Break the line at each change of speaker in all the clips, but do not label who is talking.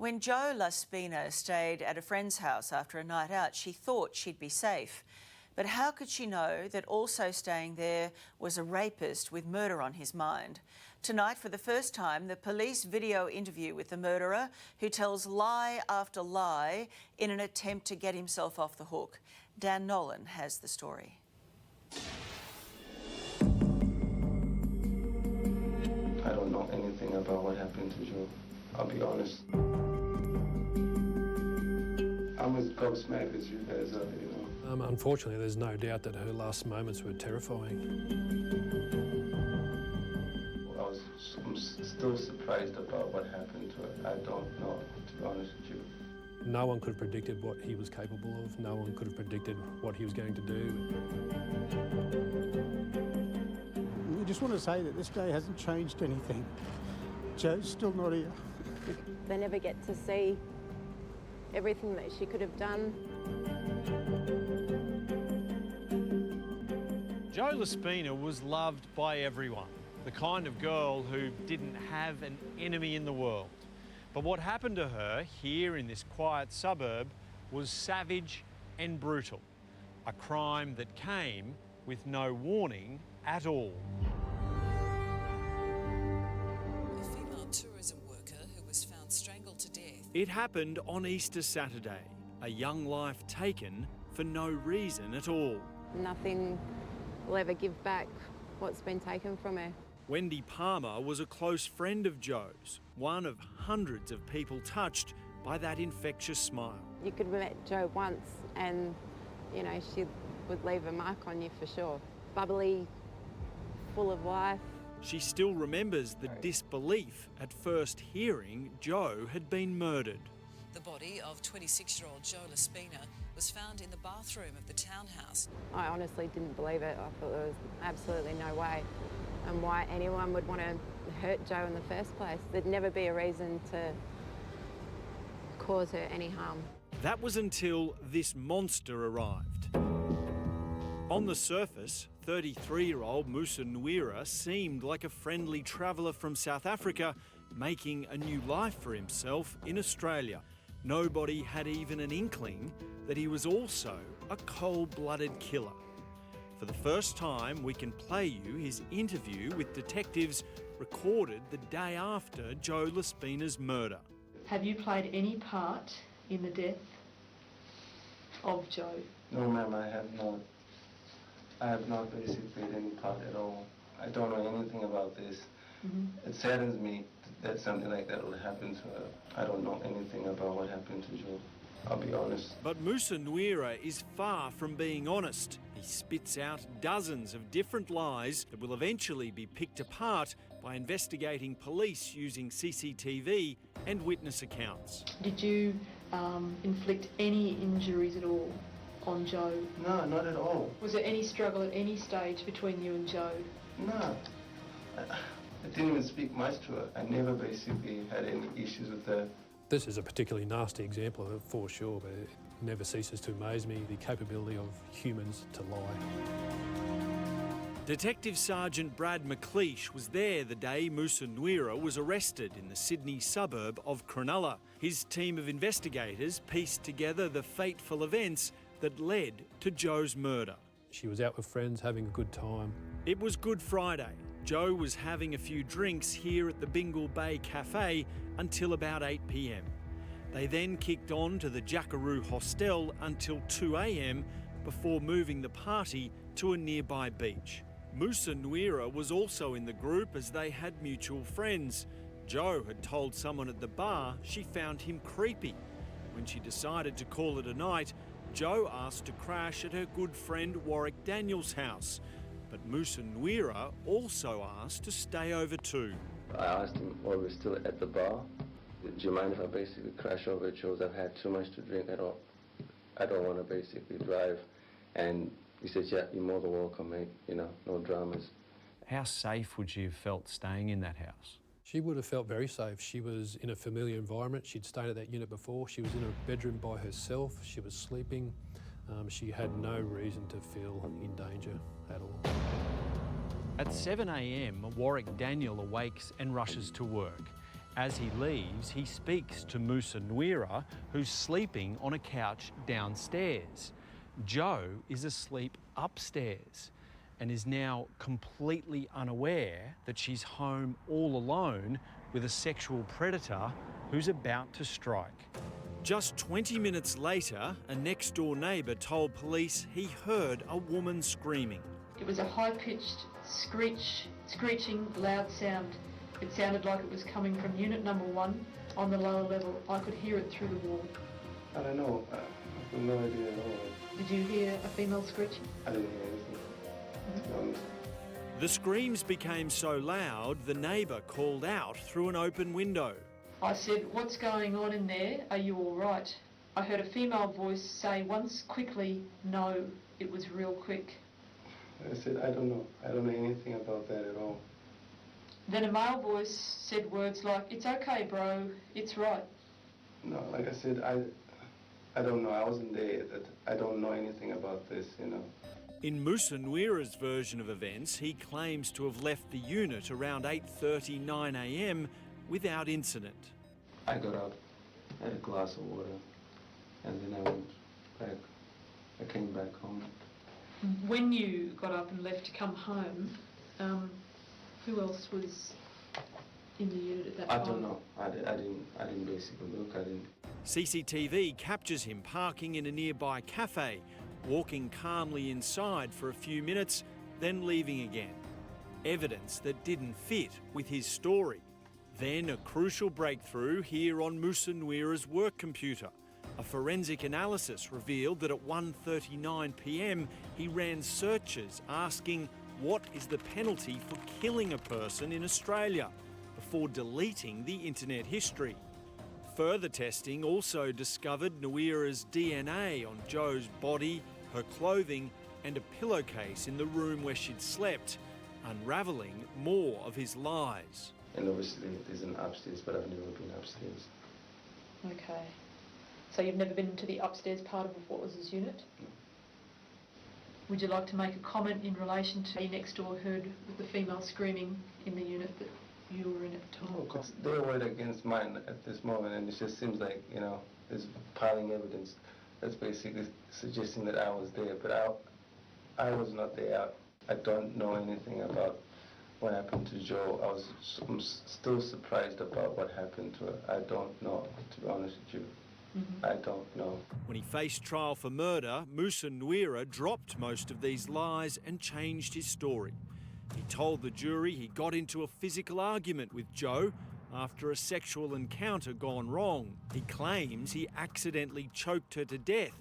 When Jo Spina stayed at a friend's house after a night out, she thought she'd be safe. But how could she know that also staying there was a rapist with murder on his mind? Tonight, for the first time, the police video interview with the murderer who tells lie after lie in an attempt to get himself off the hook. Dan Nolan has the story.
I don't know anything about what happened to Jo. I'll be honest. I'm as gobsmacked as you guys are, you know.
Unfortunately, there's no doubt that her last moments were terrifying.
I'm still surprised about what happened to her. I don't know, to be honest with you.
No one could have predicted what he was capable of. No one could have predicted what he was going to do.
We just want to say that this day hasn't changed anything. Jo's still not here.
They never get to see everything that she could have done.
Jo Spina was loved by everyone, the kind of girl who didn't have an enemy in the world. But what happened to her here in this quiet suburb was savage and brutal, a crime that came with no warning at all.
A female tourism worker who was found strangled to death.
It happened on Easter Saturday, a young life taken for no reason at all.
Nothing will ever give back what's been taken from her.
Wendy Palmer was a close friend of Jo's, one of hundreds of people touched by that infectious smile.
You could have met Jo once and, you know, she would leave a mark on you for sure. Bubbly, full of life.
She still remembers the disbelief at first hearing Jo had been murdered.
The body of 26-year-old Jo Spina was found in the bathroom of the townhouse.
I honestly didn't believe it. I thought there was absolutely no way and why anyone would want to hurt Jo in the first place. There'd never be a reason to cause her any harm.
That was until this monster arrived. On the surface, 33-year-old Musa Ngwira seemed like a friendly traveller from South Africa making a new life for himself in Australia. Nobody had even an inkling that he was also a cold-blooded killer. For the first time, we can play you his interview with detectives recorded the day after Jo Spina's murder.
Have you played any part in the death of Jo?
No, ma'am, I have not. I have not basically played any part at all. I don't know anything about this. It saddens me that something like that will happen to her. I don't know anything about what happened to Jo. I'll be honest.
But Musa Ngwira is far from being honest. He spits out dozens of different lies that will eventually be picked apart by investigating police using CCTV and witness accounts.
Did you inflict any injuries at all on Jo?
No, not at all.
Was there any struggle at any stage between you and Jo?
No. I didn't even speak much to her. I never basically had any issues with her.
This is a particularly nasty example of it for sure, but it never ceases to amaze me, the capability of humans to lie.
Detective Sergeant Brad McLeish was there the day Musa Ngwira was arrested in the Sydney suburb of Cronulla. His team of investigators pieced together the fateful events that led to Jo's murder.
She was out with friends having a good time.
It was Good Friday. Jo was having a few drinks here at the Bingle Bay Cafe until about 8 p.m. They then kicked on to the Jackaroo Hostel until 2 a.m. before moving the party to a nearby beach. Musa Ngwira was also in the group as they had mutual friends. Jo had told someone at the bar she found him creepy. When she decided to call it a night, Jo asked to crash at her good friend Warwick Daniels' house. But Musa Ngwira also asked to stay over too.
I asked him while we were still at the bar, do you mind if I basically crash over at Jo's? I've had too much to drink. I don't want to basically drive. And he said, yeah, you're more than welcome, mate. You know, no dramas.
How safe would you have felt staying in that house?
She would have felt very safe. She was in a familiar environment. She'd stayed at that unit before. She was in a bedroom by herself. She was sleeping. She had no reason to feel in danger at all.
At 7 a.m, Warwick Daniel awakes and rushes to work. As he leaves, he speaks to Musa Ngwira, who's sleeping on a couch downstairs. Joe is asleep upstairs and is now completely unaware that she's home all alone with a sexual predator who's about to strike. Just 20 minutes later, a next-door neighbour told police he heard a woman screaming.
It was a high-pitched screeching, loud sound. It sounded like it was coming from unit number 1 on the lower level. I could hear it through the wall.
I don't know. I have no idea at all.
Did you hear a female screeching?
I didn't hear anything, to be honest.
The screams became so loud, the neighbour called out through an open window.
I said, "What's going on in there? Are you all right?" I heard a female voice say once quickly, "No." It was real quick.
I said, I don't know. I don't know anything about that at all.
Then a male voice said words like, "It's okay, bro. It's right."
No, like I said, I don't know. I wasn't there. I don't know anything about this, you know.
In Musa Ngwira's version of events, he claims to have left the unit around 8:39 a.m. without incident.
I got up, had a glass of water, and then I went back. I came back home.
When you got up and left to come home, who else was in the unit at that time?
I don't know. I didn't basically look. I didn't.
CCTV captures him parking in a nearby cafe, walking calmly inside for a few minutes, then leaving again. Evidence that didn't fit with his story. Then a crucial breakthrough here on Musa Ngwira's work computer. A forensic analysis revealed that at 1:39 p.m. he ran searches asking what is the penalty for killing a person in Australia before deleting the internet history. Further testing also discovered Ngwira's DNA on Joe's body, her clothing and a pillowcase in the room where she'd slept, unravelling more of his lies.
And obviously there's an upstairs, but I've never been upstairs.
Okay. So you've never been to the upstairs part of what was his unit?
No.
Would you like to make a comment in relation to the next door heard with the female screaming in the unit that you were in at the time?
No, because their word against mine at this moment, and it just seems like, you know, there's piling evidence that's basically suggesting that I was there, but I was not there. I don't know anything about what happened to Jo. I'm still surprised about what happened to her. I don't know, to be honest with you. I don't know.
When he faced trial for murder, Musa Ngwira dropped most of these lies and changed his story. He told the jury he got into a physical argument with Jo after a sexual encounter gone wrong. He claims he accidentally choked her to death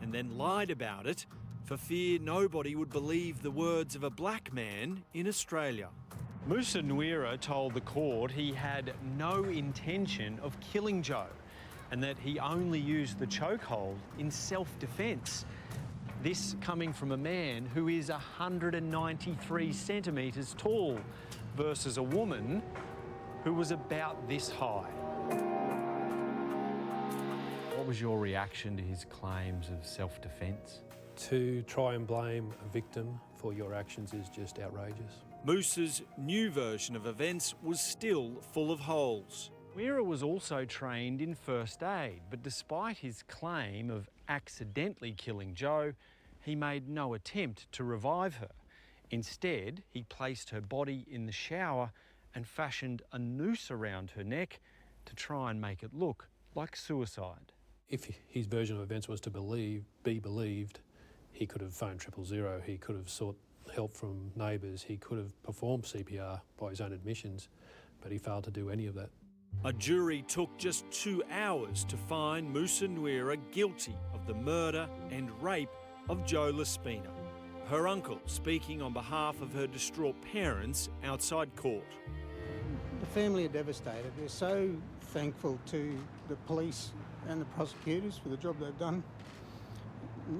and then lied about it for fear nobody would believe the words of a black man in Australia. Musa Ngwira told the court he had no intention of killing Jo and that he only used the chokehold in self-defence. This coming from a man who is 193 centimetres tall versus a woman who was about this high. What was your reaction to his claims of self-defence?
To try and blame a victim for your actions is just outrageous.
Musa's new version of events was still full of holes. Ngwira was also trained in first aid, but despite his claim of accidentally killing Jo, he made no attempt to revive her. Instead, he placed her body in the shower and fashioned a noose around her neck to try and make it look like suicide.
If his version of events was to be believed, he could have phoned 000, he could have sought help from neighbours, he could have performed CPR by his own admissions, but he failed to do any of that.
A jury took just 2 hours to find Musa Ngwira guilty of the murder and rape of Jo Spina. Her uncle speaking on behalf of her distraught parents outside court.
The family are devastated. They're so thankful to the police and the prosecutors for the job they've done.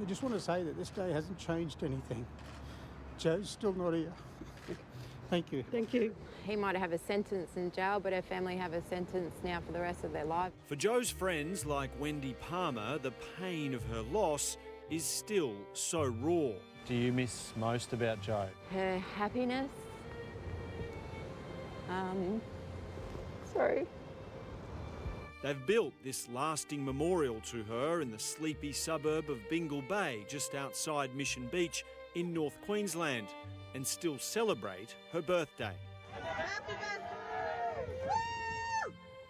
We just want to say that this day hasn't changed anything. Jo's still not here. Thank you.
Thank you.
He might have a sentence in jail, but her family have a sentence now for the rest of their life.
For Jo's friends like Wendy Palmer, the pain of her loss is still so raw. Do you miss most about Jo?
Her happiness. Sorry.
They've built this lasting memorial to her in the sleepy suburb of Bingle Bay, just outside Mission Beach in North Queensland, and still celebrate her birthday.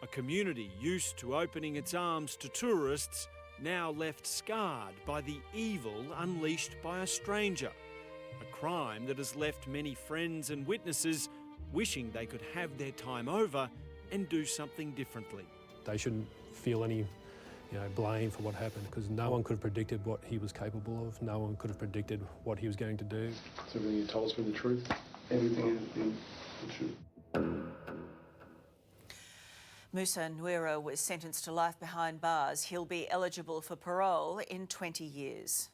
A community used to opening its arms to tourists, now left scarred by the evil unleashed by a stranger. A crime that has left many friends and witnesses wishing they could have their time over and do something differently.
They shouldn't feel any blame for what happened, because no one could have predicted what he was capable of. No one could have predicted what he was going to do.
So everything you told us was the truth?
Everything has been the truth.
Musa Ngwira was sentenced to life behind bars. He'll be eligible for parole in 20 years.